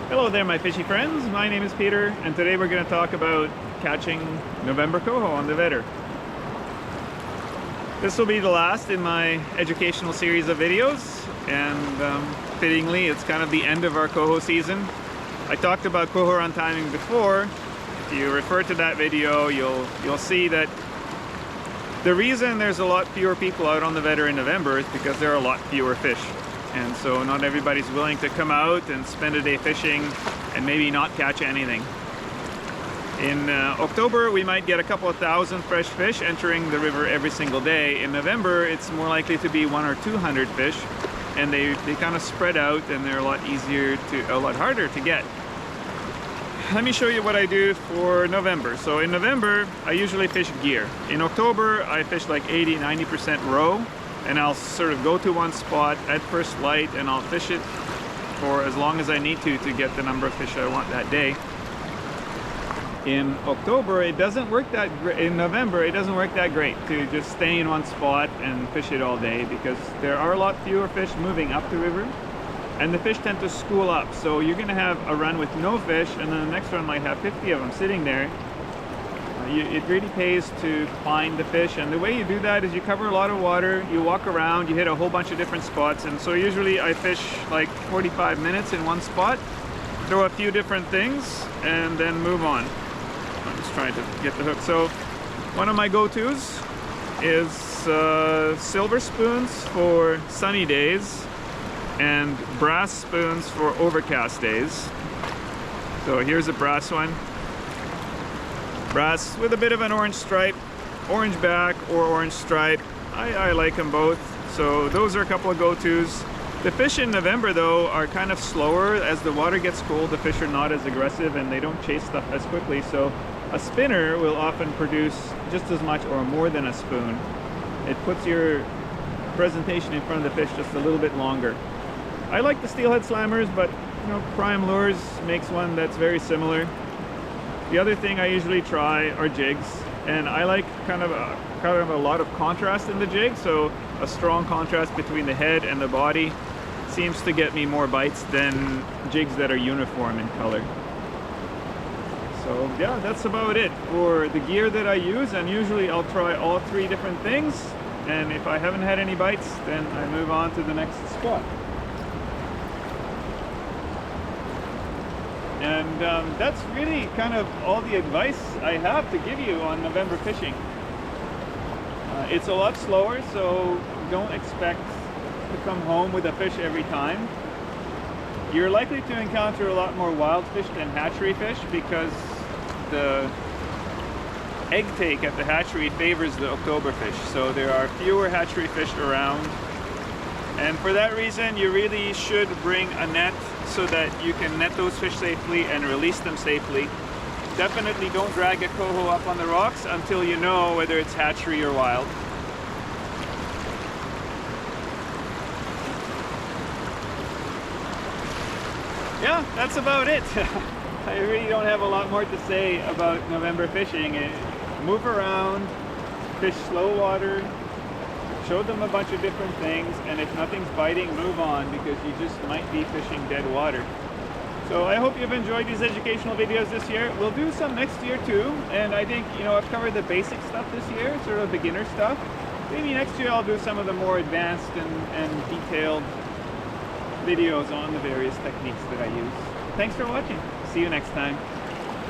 Hello there, my fishy friends. My name is Peter, and today we're going to talk about catching November Coho on the Vedder. This will be the last in my educational series of videos, and fittingly, it's kind of the end of our coho season. I talked about coho run timing before. If you refer to that video, you'll see that the reason there's a lot fewer people out on the Vedder in November is because there are a lot fewer fish. And so not everybody's willing to come out and spend a day fishing and maybe not catch anything. In October, we might get a couple of thousand fresh fish entering the river every single day. In November, it's more likely to be 100 or 200 fish, and they kind of spread out and they're a lot harder to get. Let me show you what I do for November. So in November, I usually fish gear. In October, I fish like 80–90% roe. And I'll sort of go to one spot at first light and I'll fish it for as long as I need to get the number of fish I want that day. In October, it doesn't work that great. In November, it doesn't work that great to just stay in one spot and fish it all day because there are a lot fewer fish moving up the river and the fish tend to school up. So you're gonna have a run with no fish and then the next run might have 50 of them sitting there. It really pays to find the fish, and the way you do that is you cover a lot of water, you walk around, you hit a whole bunch of different spots, and so usually I fish like 45 minutes in one spot, throw a few different things, and then move on. I'm just trying to get the hook. So one of my go-tos is silver spoons for sunny days and brass spoons for overcast days. So here's a brass one. Brass with a bit of an orange stripe, orange back or orange stripe. I like them both. So those are a couple of go-tos. The fish in November though are kind of slower. As the water gets cold, the fish are not as aggressive and they don't chase stuff as quickly. So a spinner will often produce just as much or more than a spoon. It puts your presentation in front of the fish just a little bit longer. I like the steelhead slammers, but you know, Prime Lures makes one that's very similar. The other thing I usually try are jigs, and I like kind of a lot of contrast in the jig, so a strong contrast between the head and the body seems to get me more bites than jigs that are uniform in color. So yeah, that's about it for the gear that I use, and usually I'll try all three different things, and if I haven't had any bites, then I move on to the next spot. And that's really kind of all the advice I have to give you on November fishing. It's a lot slower, so don't expect to come home with a fish every time. You're likely to encounter a lot more wild fish than hatchery fish because the egg take at the hatchery favors the October fish. So there are fewer hatchery fish around. And for that reason, you really should bring a net so that you can net those fish safely and release them safely. Definitely don't drag a coho up on the rocks until you know whether it's hatchery or wild. Yeah, that's about it. I really don't have a lot more to say about November fishing. Move around, fish slow water, show them a bunch of different things, and if nothing's biting, move on because you just might be fishing dead water. So I hope you've enjoyed these educational videos this year. We'll do some next year too, and I think, you know, I've covered the basic stuff this year, sort of beginner stuff. Maybe next year I'll do some of the more advanced and detailed videos on the various techniques that I use. Thanks for watching. See you next time.